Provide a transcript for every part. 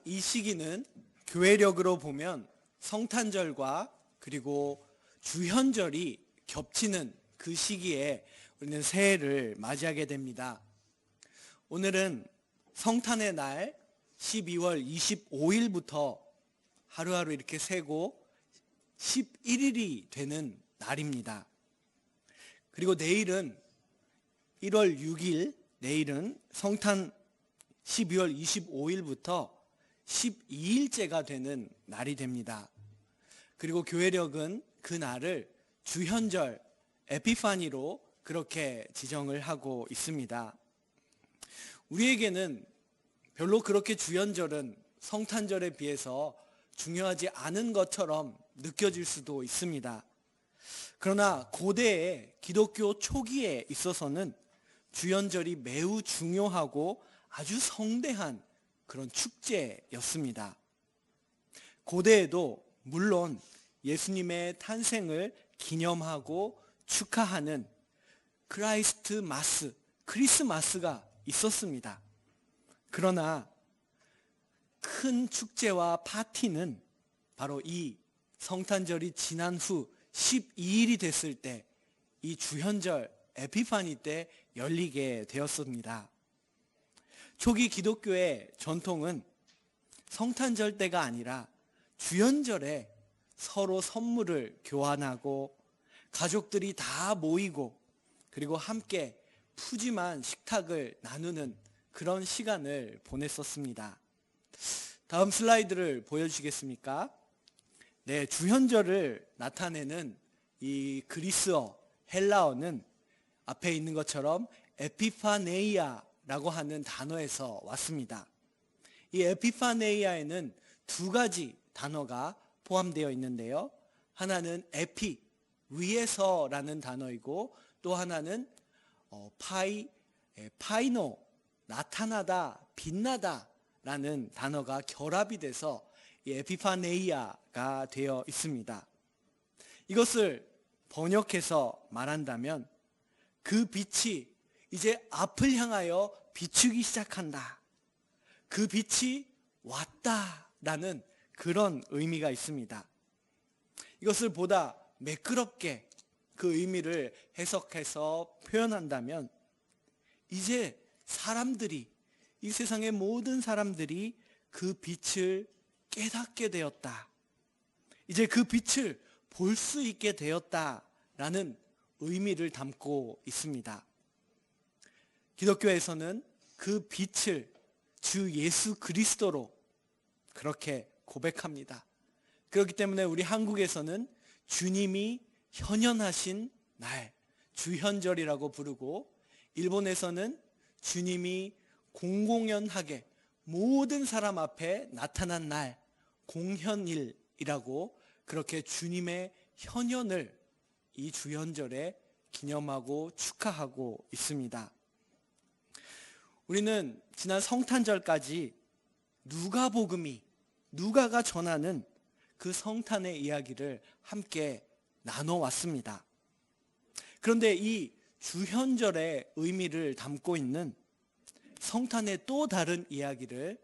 이 시기는 교회력으로 보면 성탄절과 그리고 주현절이 겹치는 그 시기에 우리는 새해를 맞이하게 됩니다. 오늘은 성탄의 날 12월 25일부터 하루하루 이렇게 세고 11일이 되는 날입니다. 그리고 내일은 1월 6일, 내일은 성탄 12월 25일부터 12일째가 되는 날이 됩니다. 그리고 교회력은 그 날을 주현절, 에피파니로 그렇게 지정을 하고 있습니다. 우리에게는 별로 그렇게 주현절은 성탄절에 비해서 중요하지 않은 것처럼 느껴질 수도 있습니다. 그러나 고대의 기독교 초기에 있어서는 주현절이 매우 중요하고 아주 성대한 그런 축제였습니다. 고대에도 물론 예수님의 탄생을 기념하고 축하하는 크라이스트 마스, 크리스마스가 있었습니다. 그러나 큰 축제와 파티는 바로 이 성탄절이 지난 후 12일이 됐을 때 이 주현절 에피파니 때 열리게 되었습니다. 초기 기독교의 전통은 성탄절 때가 아니라 주현절에 서로 선물을 교환하고 가족들이 다 모이고 그리고 함께 푸짐한 식탁을 나누는 그런 시간을 보냈었습니다. 다음 슬라이드를 보여주시겠습니까? 네, 주현절을 나타내는 이 그리스어, 헬라어는 앞에 있는 것처럼 에피파네이아라고 하는 단어에서 왔습니다. 이 에피파네이아에는 두 가지 단어가 포함되어 있는데요. 하나는 에피, 위에서라는 단어이고 또 하나는 파이노, 나타나다, 빛나다 라는 단어가 결합이 돼서 이 에피파네이아가 되어 있습니다. 이것을 번역해서 말한다면 그 빛이 이제 앞을 향하여 비추기 시작한다. 그 빛이 왔다라는 그런 의미가 있습니다. 이것을 보다 매끄럽게 그 의미를 해석해서 표현한다면 이제 사람들이, 이 세상의 모든 사람들이 그 빛을 깨닫게 되었다. 이제 그 빛을 볼 수 있게 되었다라는 의미를 담고 있습니다. 기독교에서는 그 빛을 주 예수 그리스도로 그렇게 고백합니다. 그렇기 때문에 우리 한국에서는 주님이 현현하신 날, 주현절이라고 부르고, 일본에서는 주님이 공공연하게 모든 사람 앞에 나타난 날, 공현일이라고 그렇게 주님의 현현을 이 주현절에 기념하고 축하하고 있습니다. 우리는 지난 성탄절까지 누가가 전하는 그 성탄의 이야기를 함께 나눠왔습니다. 그런데 이 주현절의 의미를 담고 있는 성탄의 또 다른 이야기를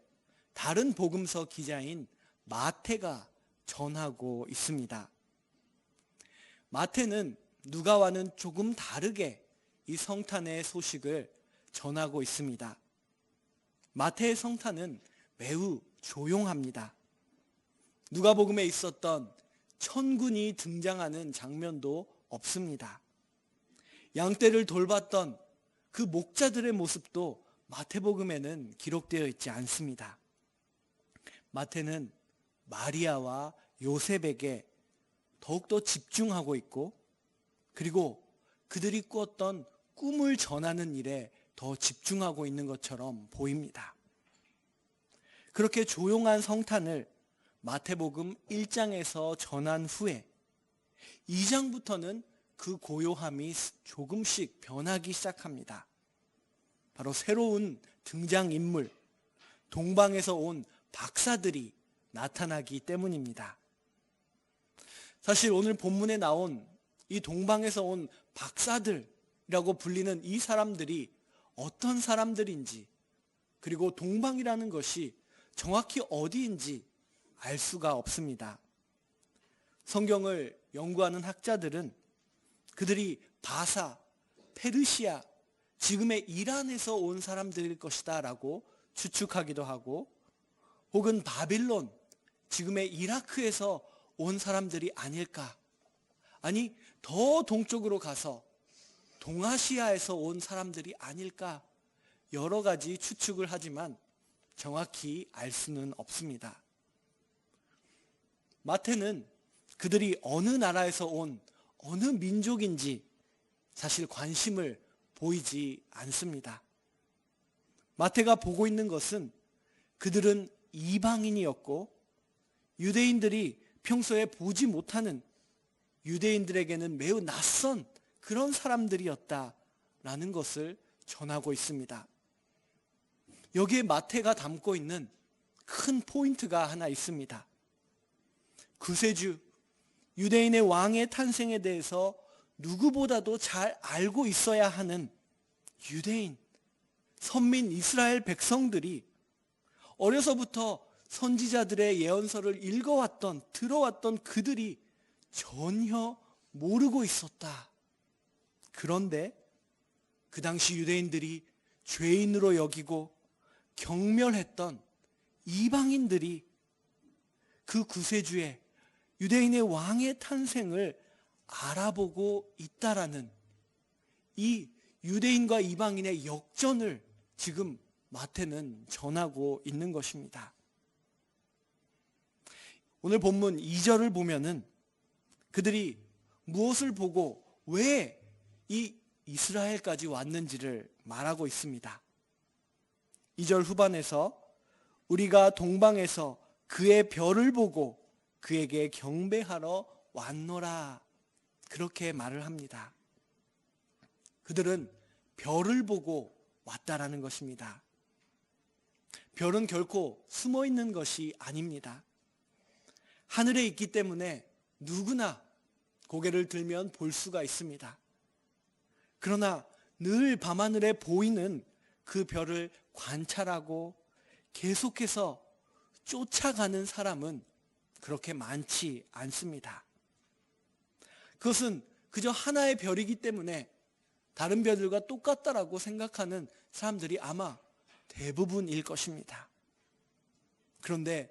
다른 복음서 기자인 마태가 전하고 있습니다. 마태는 누가와는 조금 다르게 이 성탄의 소식을 전하고 있습니다. 마태의 성탄은 매우 조용합니다. 누가복음에 있었던 천군이 등장하는 장면도 없습니다. 양떼를 돌봤던 그 목자들의 모습도 마태복음에는 기록되어 있지 않습니다. 마태는 마리아와 요셉에게 더욱더 집중하고 있고, 그리고 그들이 꾸었던 꿈을 전하는 일에 더 집중하고 있는 것처럼 보입니다. 그렇게 조용한 성탄을 마태복음 1장에서 전한 후에 2장부터는 그 고요함이 조금씩 변하기 시작합니다. 바로 새로운 등장인물, 동방에서 온 박사들이 나타나기 때문입니다. 사실 오늘 본문에 나온 이 동방에서 온 박사들이라고 불리는 이 사람들이 어떤 사람들인지, 그리고 동방이라는 것이 정확히 어디인지 알 수가 없습니다. 성경을 연구하는 학자들은 그들이 바사, 페르시아, 지금의 이란에서 온 사람들일 것이다 라고 추측하기도 하고, 혹은 바빌론, 지금의 이라크에서 온 사람들이 아닐까, 아니 더 동쪽으로 가서 동아시아에서 온 사람들이 아닐까, 여러 가지 추측을 하지만 정확히 알 수는 없습니다. 마태는 그들이 어느 나라에서 온 어느 민족인지 사실 관심을 보이지 않습니다. 마태가 보고 있는 것은 그들은 이방인이었고 유대인들이 평소에 보지 못하는, 유대인들에게는 매우 낯선 그런 사람들이었다라는 것을 전하고 있습니다. 여기에 마태가 담고 있는 큰 포인트가 하나 있습니다. 구세주, 유대인의 왕의 탄생에 대해서 누구보다도 잘 알고 있어야 하는 유대인, 선민 이스라엘 백성들이 어려서부터 선지자들의 예언서를 읽어왔던, 들어왔던 그들이 전혀 모르고 있었다. 그런데 그 당시 유대인들이 죄인으로 여기고 경멸했던 이방인들이 그 구세주의, 유대인의 왕의 탄생을 알아보고 있다라는 이 유대인과 이방인의 역전을 지금 마태는 전하고 있는 것입니다. 오늘 본문 2절을 보면은 그들이 무엇을 보고 왜 이 이스라엘까지 왔는지를 말하고 있습니다. 2절 후반에서 우리가 동방에서 그의 별을 보고 그에게 경배하러 왔노라, 그렇게 말을 합니다. 그들은 별을 보고 왔다라는 것입니다. 별은 결코 숨어 있는 것이 아닙니다. 하늘에 있기 때문에 누구나 고개를 들면 볼 수가 있습니다. 그러나 늘 밤하늘에 보이는 그 별을 관찰하고 계속해서 쫓아가는 사람은 그렇게 많지 않습니다. 그것은 그저 하나의 별이기 때문에 다른 별들과 똑같다라고 생각하는 사람들이 아마 대부분일 것입니다. 그런데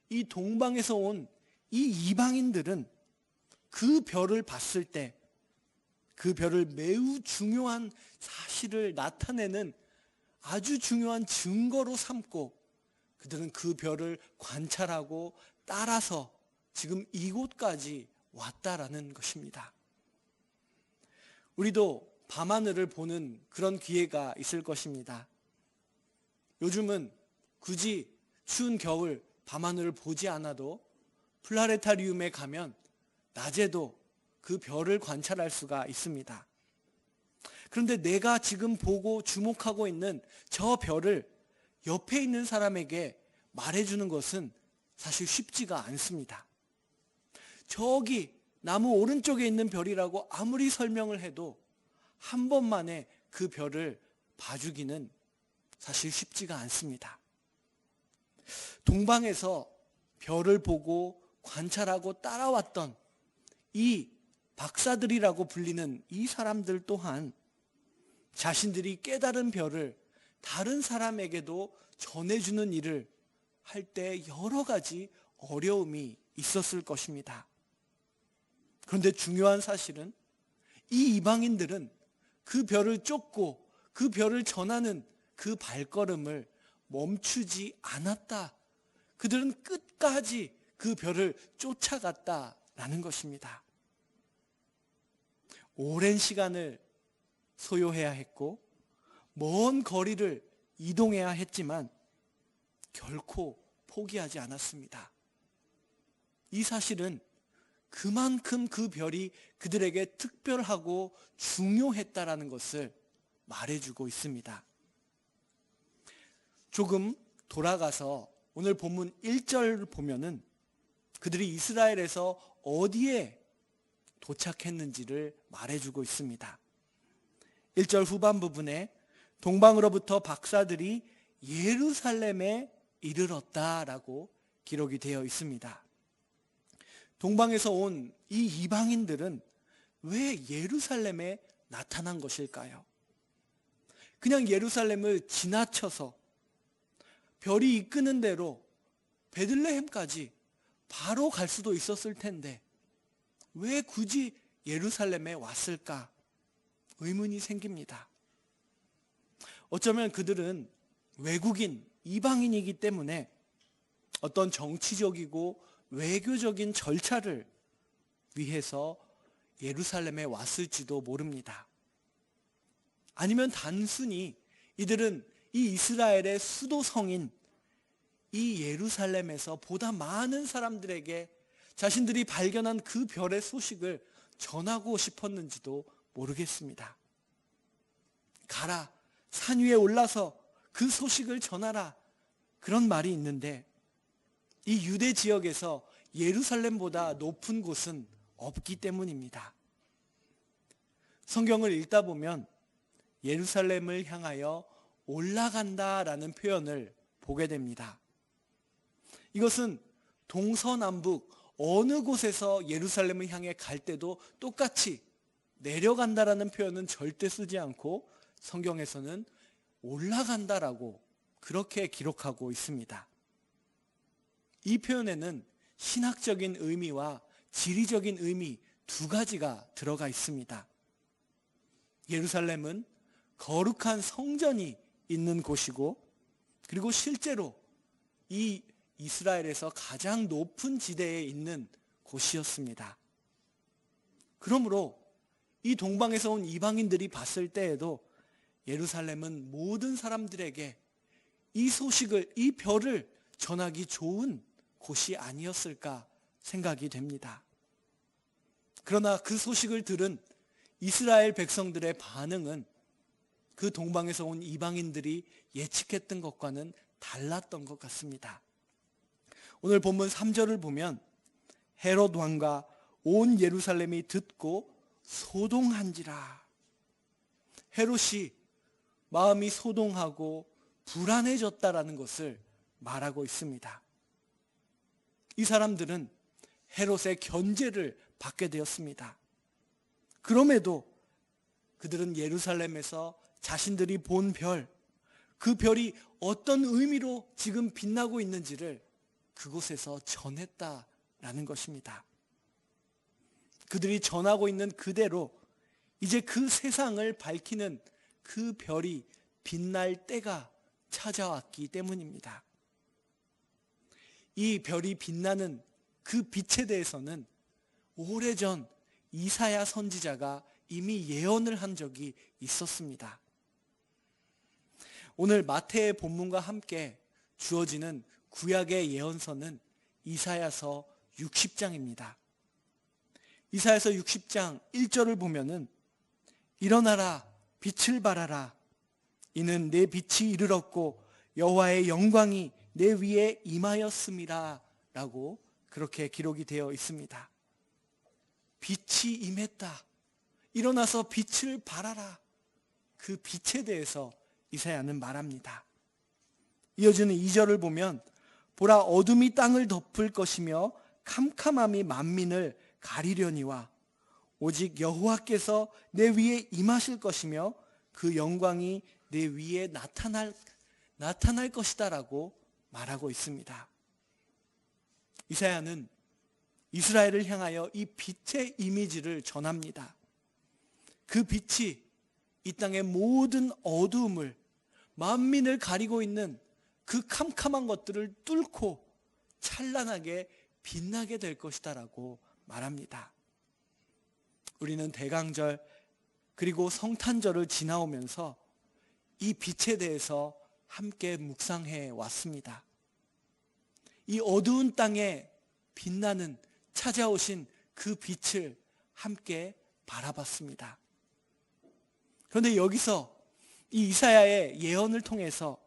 이 동방에서 온 이 이방인들은 그 별을 봤을 때 그 별을 매우 중요한 사실을 나타내는 아주 중요한 증거로 삼고 그들은 그 별을 관찰하고 따라서 지금 이곳까지 왔다라는 것입니다. 우리도 밤하늘을 보는 그런 기회가 있을 것입니다. 요즘은 굳이 추운 겨울 밤하늘을 보지 않아도 플라네타리움에 가면 낮에도 그 별을 관찰할 수가 있습니다. 그런데 내가 지금 보고 주목하고 있는 저 별을 옆에 있는 사람에게 말해주는 것은 사실 쉽지가 않습니다. 저기 나무 오른쪽에 있는 별이라고 아무리 설명을 해도 한 번만에 그 별을 봐주기는 사실 쉽지가 않습니다. 동방에서 별을 보고 관찰하고 따라왔던 이 박사들이라고 불리는 이 사람들 또한 자신들이 깨달은 별을 다른 사람에게도 전해주는 일을 할 때 여러 가지 어려움이 있었을 것입니다. 그런데 중요한 사실은 이 이방인들은 그 별을 쫓고 그 별을 전하는 그 발걸음을 멈추지 않았다. 그들은 끝까지 그 별을 쫓아갔다라는 것입니다. 오랜 시간을 소요해야 했고 먼 거리를 이동해야 했지만 결코 포기하지 않았습니다. 이 사실은 그만큼 그 별이 그들에게 특별하고 중요했다라는 것을 말해주고 있습니다. 조금 돌아가서 오늘 본문 1절을 보면은 그들이 이스라엘에서 어디에 도착했는지를 말해주고 있습니다. 1절 후반 부분에 동방으로부터 박사들이 예루살렘에 이르렀다라고 기록이 되어 있습니다. 동방에서 온 이 이방인들은 왜 예루살렘에 나타난 것일까요? 그냥 예루살렘을 지나쳐서 별이 이끄는 대로 베들레헴까지 바로 갈 수도 있었을 텐데 왜 굳이 예루살렘에 왔을까? 의문이 생깁니다. 어쩌면 그들은 외국인, 이방인이기 때문에 어떤 정치적이고 외교적인 절차를 위해서 예루살렘에 왔을지도 모릅니다. 아니면 단순히 이들은 이 이스라엘의 수도성인 이 예루살렘에서 보다 많은 사람들에게 자신들이 발견한 그 별의 소식을 전하고 싶었는지도 모르겠습니다. 가라, 산 위에 올라서 그 소식을 전하라, 그런 말이 있는데 이 유대 지역에서 예루살렘보다 높은 곳은 없기 때문입니다. 성경을 읽다 보면 예루살렘을 향하여 올라간다라는 표현을 보게 됩니다. 이것은 동서남북 어느 곳에서 예루살렘을 향해 갈 때도 똑같이 내려간다라는 표현은 절대 쓰지 않고 성경에서는 올라간다라고 그렇게 기록하고 있습니다. 이 표현에는 신학적인 의미와 지리적인 의미 두 가지가 들어가 있습니다. 예루살렘은 거룩한 성전이 있는 곳이고 그리고 실제로 이 이스라엘에서 가장 높은 지대에 있는 곳이었습니다. 그러므로 이 동방에서 온 이방인들이 봤을 때에도 예루살렘은 모든 사람들에게 이 소식을, 이 별을 전하기 좋은 곳이 아니었을까 생각이 됩니다. 그러나 그 소식을 들은 이스라엘 백성들의 반응은 그 동방에서 온 이방인들이 예측했던 것과는 달랐던 것 같습니다. 오늘 본문 3절을 보면 헤롯 왕과 온 예루살렘이 듣고 소동한지라. 헤롯이 마음이 소동하고 불안해졌다라는 것을 말하고 있습니다. 이 사람들은 헤롯의 견제를 받게 되었습니다. 그럼에도 그들은 예루살렘에서 자신들이 본 별, 그 별이 어떤 의미로 지금 빛나고 있는지를 그곳에서 전했다라는 것입니다. 그들이 전하고 있는 그대로 이제 그 세상을 밝히는 그 별이 빛날 때가 찾아왔기 때문입니다. 이 별이 빛나는 그 빛에 대해서는 오래전 이사야 선지자가 이미 예언을 한 적이 있었습니다. 오늘 마태의 본문과 함께 주어지는 구약의 예언서는 이사야서 60장입니다. 이사야서 60장 1절을 보면은 일어나라 빛을 발하라 이는 내 빛이 이르렀고 여호와의 영광이 내 위에 임하였음이라 라고 그렇게 기록이 되어 있습니다. 빛이 임했다. 일어나서 빛을 발하라. 그 빛에 대해서 이사야는 말합니다. 이어지는 2절을 보면 보라 어둠이 땅을 덮을 것이며 캄캄함이 만민을 가리려니와 오직 여호와께서 내 위에 임하실 것이며 그 영광이 내 위에 나타날 것이다라고 말하고 있습니다. 이사야는 이스라엘을 향하여 이 빛의 이미지를 전합니다. 그 빛이 이 땅의 모든 어두움을 만민을 가리고 있는 그 캄캄한 것들을 뚫고 찬란하게 빛나게 될 것이다라고 말합니다. 우리는 대강절 그리고 성탄절을 지나오면서 이 빛에 대해서 함께 묵상해 왔습니다. 이 어두운 땅에 빛나는 찾아오신 그 빛을 함께 바라봤습니다. 그런데 여기서 이 이사야의 예언을 통해서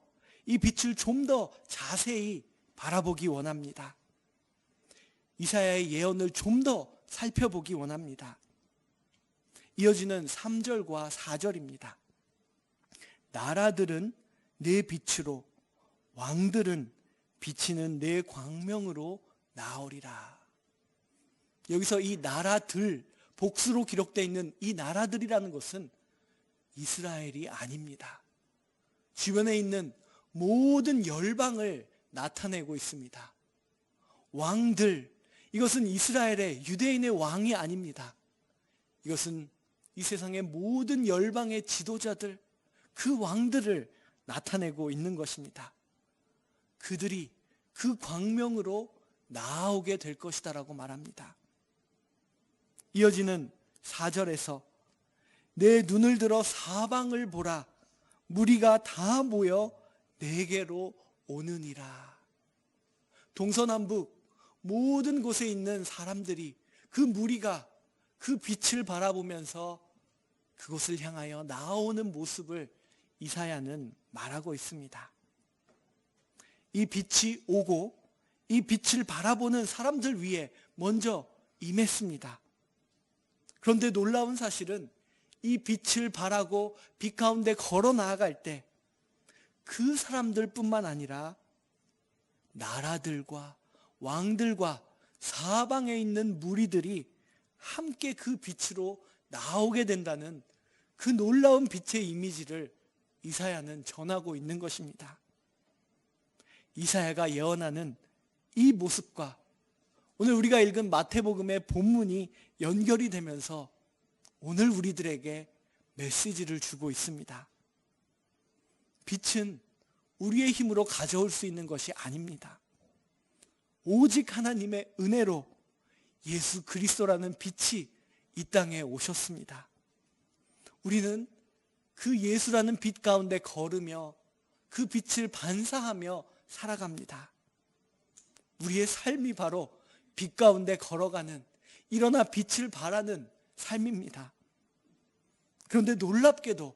이 빛을 좀 더 자세히 바라보기 원합니다. 이사야의 예언을 좀 더 살펴보기 원합니다. 이어지는 3절과 4절입니다. 나라들은 내 빛으로 왕들은 비치는 내 광명으로 나오리라. 여기서 이 나라들, 복수로 기록되어 있는 이 나라들이라는 것은 이스라엘이 아닙니다. 주변에 있는 모든 열방을 나타내고 있습니다. 왕들, 이것은 이스라엘의 유대인의 왕이 아닙니다. 이것은 이 세상의 모든 열방의 지도자들, 그 왕들을 나타내고 있는 것입니다. 그들이 그 광명으로 나오게 될 것이다라고 말합니다. 이어지는 4절에서 내 눈을 들어 사방을 보라, 무리가 다 모여 내게로 오느니라. 동서남북 모든 곳에 있는 사람들이, 그 무리가 그 빛을 바라보면서 그곳을 향하여 나오는 모습을 이사야는 말하고 있습니다. 이 빛이 오고 이 빛을 바라보는 사람들 위에 먼저 임했습니다. 그런데 놀라운 사실은 이 빛을 바라고 빛 가운데 걸어 나아갈 때 그 사람들뿐만 아니라 나라들과 왕들과 사방에 있는 무리들이 함께 그 빛으로 나오게 된다는 그 놀라운 빛의 이미지를 이사야는 전하고 있는 것입니다. 이사야가 예언하는 이 모습과 오늘 우리가 읽은 마태복음의 본문이 연결이 되면서 오늘 우리들에게 메시지를 주고 있습니다. 빛은 우리의 힘으로 가져올 수 있는 것이 아닙니다. 오직 하나님의 은혜로 예수 그리스도라는 빛이 이 땅에 오셨습니다. 우리는 그 예수라는 빛 가운데 걸으며 그 빛을 반사하며 살아갑니다. 우리의 삶이 바로 빛 가운데 걸어가는, 일어나 빛을 발하는 삶입니다. 그런데 놀랍게도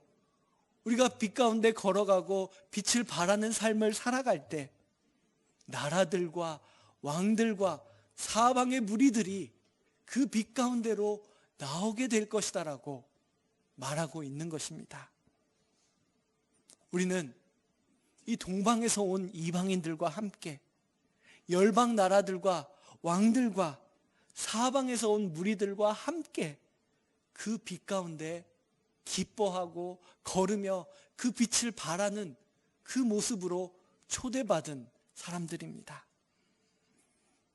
우리가 빛 가운데 걸어가고 빛을 발하는 삶을 살아갈 때 나라들과 왕들과 사방의 무리들이 그 빛 가운데로 나오게 될 것이다라고 말하고 있는 것입니다. 우리는 이 동방에서 온 이방인들과 함께 열방 나라들과 왕들과 사방에서 온 무리들과 함께 그 빛 가운데 기뻐하고 걸으며 그 빛을 발하는 그 모습으로 초대받은 사람들입니다.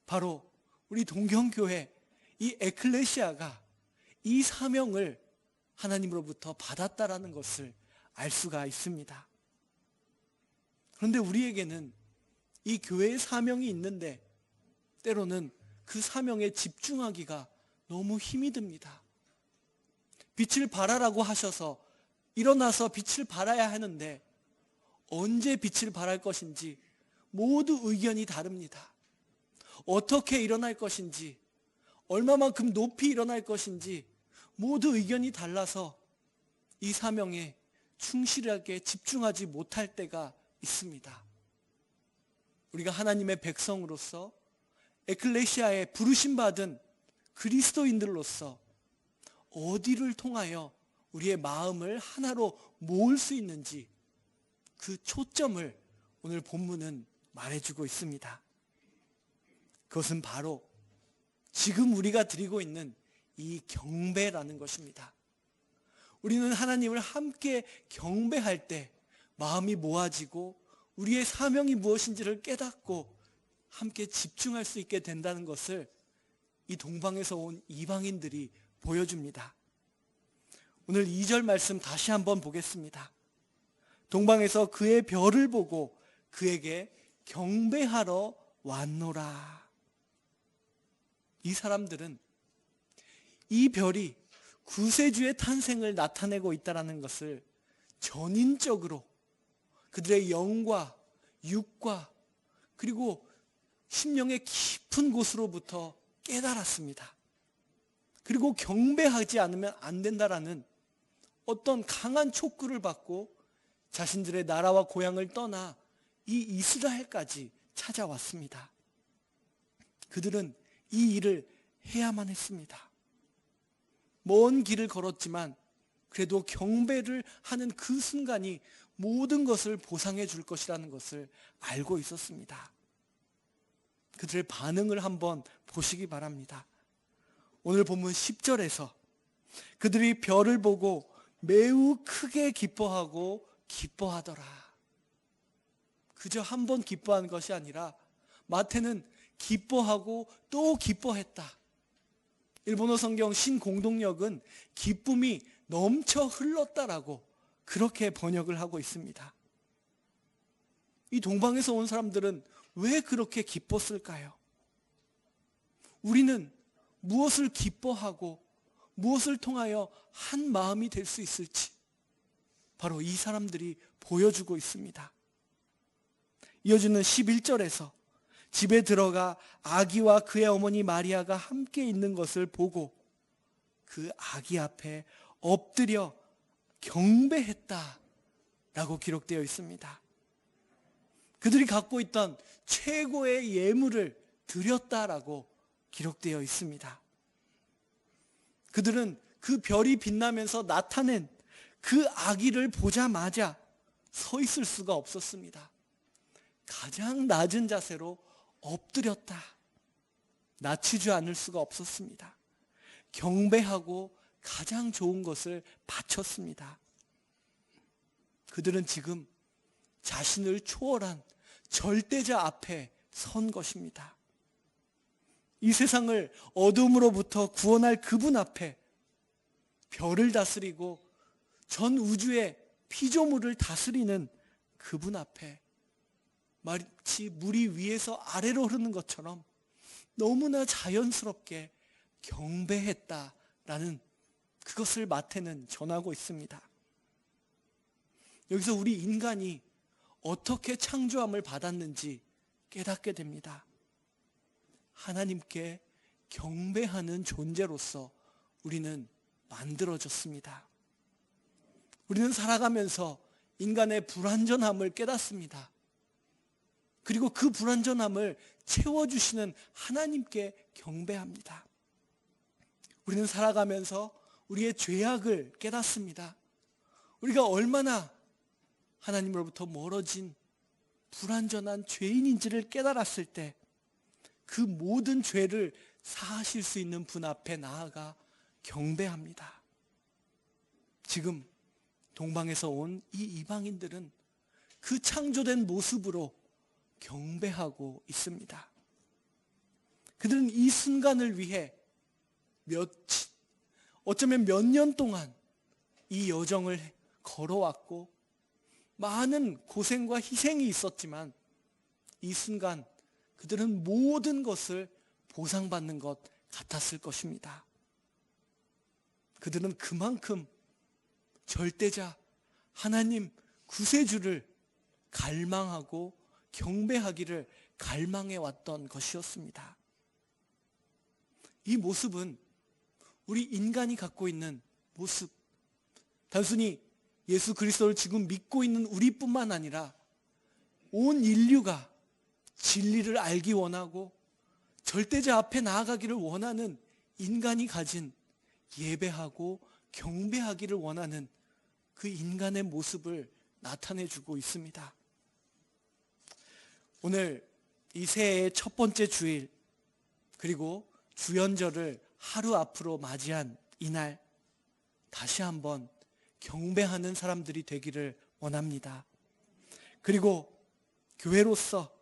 바로 우리 동경교회 이 에클레시아가 이 사명을 하나님으로부터 받았다라는 것을 알 수가 있습니다. 그런데 우리에게는 이 교회의 사명이 있는데 때로는 그 사명에 집중하기가 너무 힘이 듭니다. 빛을 발하라고 하셔서 일어나서 빛을 발해야 하는데 언제 빛을 발할 것인지 모두 의견이 다릅니다. 어떻게 일어날 것인지, 얼마만큼 높이 일어날 것인지 모두 의견이 달라서 이 사명에 충실하게 집중하지 못할 때가 있습니다. 우리가 하나님의 백성으로서 에클레시아에 부르심받은 그리스도인들로서 어디를 통하여 우리의 마음을 하나로 모을 수 있는지 그 초점을 오늘 본문은 말해주고 있습니다. 그것은 바로 지금 우리가 드리고 있는 이 경배라는 것입니다. 우리는 하나님을 함께 경배할 때 마음이 모아지고 우리의 사명이 무엇인지를 깨닫고 함께 집중할 수 있게 된다는 것을 이 동방에서 온 이방인들이 보여줍니다. 오늘 2절 말씀 다시 한번 보겠습니다. 동방에서 그의 별을 보고 그에게 경배하러 왔노라. 이 사람들은 이 별이 구세주의 탄생을 나타내고 있다는 것을 전인적으로 그들의 영과 육과 그리고 심령의 깊은 곳으로부터 깨달았습니다. 그리고 경배하지 않으면 안 된다라는 어떤 강한 촉구를 받고 자신들의 나라와 고향을 떠나 이 이스라엘까지 찾아왔습니다. 그들은 이 일을 해야만 했습니다. 먼 길을 걸었지만 그래도 경배를 하는 그 순간이 모든 것을 보상해 줄 것이라는 것을 알고 있었습니다. 그들의 반응을 한번 보시기 바랍니다. 오늘 본문 10절에서 그들이 별을 보고 매우 크게 기뻐하고 기뻐하더라. 그저 한 번 기뻐한 것이 아니라 마태는 기뻐하고 또 기뻐했다. 일본어 성경 신공동역은 기쁨이 넘쳐 흘렀다라고 그렇게 번역을 하고 있습니다. 이 동방에서 온 사람들은 왜 그렇게 기뻤을까요? 우리는 무엇을 기뻐하고 무엇을 통하여 한 마음이 될 수 있을지 바로 이 사람들이 보여주고 있습니다. 이어지는 11절에서 집에 들어가 아기와 그의 어머니 마리아가 함께 있는 것을 보고 그 아기 앞에 엎드려 경배했다라고 기록되어 있습니다. 그들이 갖고 있던 최고의 예물을 드렸다라고 기록되어 있습니다. 그들은 그 별이 빛나면서 나타낸 그 아기를 보자마자 서 있을 수가 없었습니다. 가장 낮은 자세로 엎드렸다. 낮추지 않을 수가 없었습니다. 경배하고 가장 좋은 것을 바쳤습니다. 그들은 지금 자신을 초월한 절대자 앞에 선 것입니다. 이 세상을 어둠으로부터 구원할 그분 앞에 별을 다스리고 전 우주의 피조물을 다스리는 그분 앞에 마치 물이 위에서 아래로 흐르는 것처럼 너무나 자연스럽게 경배했다라는 그것을 마태는 전하고 있습니다. 여기서 우리 인간이 어떻게 창조함을 받았는지 깨닫게 됩니다. 하나님께 경배하는 존재로서 우리는 만들어졌습니다. 우리는 살아가면서 인간의 불완전함을 깨닫습니다. 그리고 그 불완전함을 채워주시는 하나님께 경배합니다. 우리는 살아가면서 우리의 죄악을 깨닫습니다. 우리가 얼마나 하나님으로부터 멀어진 불완전한 죄인인지를 깨달았을 때 그 모든 죄를 사하실 수 있는 분 앞에 나아가 경배합니다. 지금 동방에서 온 이 이방인들은 그 창조된 모습으로 경배하고 있습니다. 그들은 이 순간을 위해 어쩌면 몇 년 동안 이 여정을 걸어왔고 많은 고생과 희생이 있었지만 이 순간 그들은 모든 것을 보상받는 것 같았을 것입니다. 그들은 그만큼 절대자 하나님 구세주를 갈망하고 경배하기를 갈망해 왔던 것이었습니다. 이 모습은 우리 인간이 갖고 있는 모습, 단순히 예수 그리스도를 지금 믿고 있는 우리뿐만 아니라 온 인류가 진리를 알기 원하고 절대자 앞에 나아가기를 원하는 인간이 가진 예배하고 경배하기를 원하는 그 인간의 모습을 나타내주고 있습니다. 오늘 이 새해의 첫 번째 주일 그리고 주연절을 하루 앞으로 맞이한 이날 다시 한번 경배하는 사람들이 되기를 원합니다. 그리고 교회로서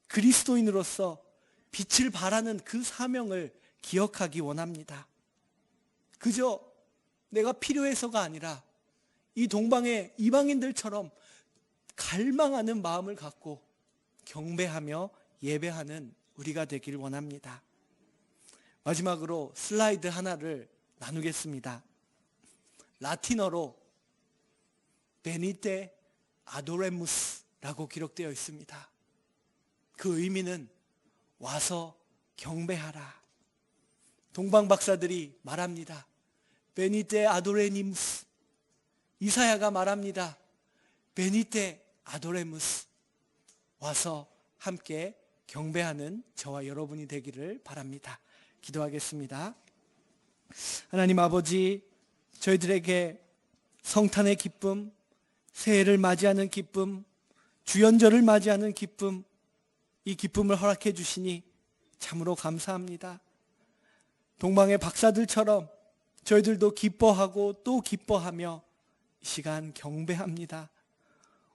그리스도인으로서 빛을 발하는 그 사명을 기억하기 원합니다. 그저 내가 필요해서가 아니라 이 동방의 이방인들처럼 갈망하는 마음을 갖고 경배하며 예배하는 우리가 되기를 원합니다. 마지막으로 슬라이드 하나를 나누겠습니다. 라틴어로 베니테 아도레무스라고 기록되어 있습니다. 그 의미는 와서 경배하라. 동방 박사들이 말합니다. 베니테 아도레니무스. 이사야가 말합니다. 베니테 아도레무스. 와서 함께 경배하는 저와 여러분이 되기를 바랍니다. 기도하겠습니다. 하나님 아버지, 저희들에게 성탄의 기쁨, 새해를 맞이하는 기쁨, 주연절을 맞이하는 기쁨, 이 기쁨을 허락해 주시니 참으로 감사합니다. 동방의 박사들처럼 저희들도 기뻐하고 또 기뻐하며 이 시간 경배합니다.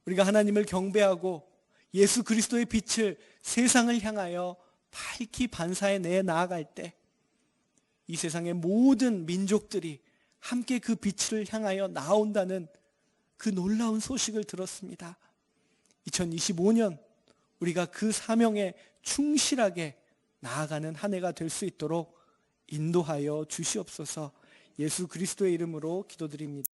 우리가 하나님을 경배하고 예수 그리스도의 빛을 세상을 향하여 밝히 반사해 내 나아갈 때 이 세상의 모든 민족들이 함께 그 빛을 향하여 나온다는 그 놀라운 소식을 들었습니다. 2025년 우리가 그 사명에 충실하게 나아가는 한 해가 될 수 있도록 인도하여 주시옵소서. 예수 그리스도의 이름으로 기도드립니다.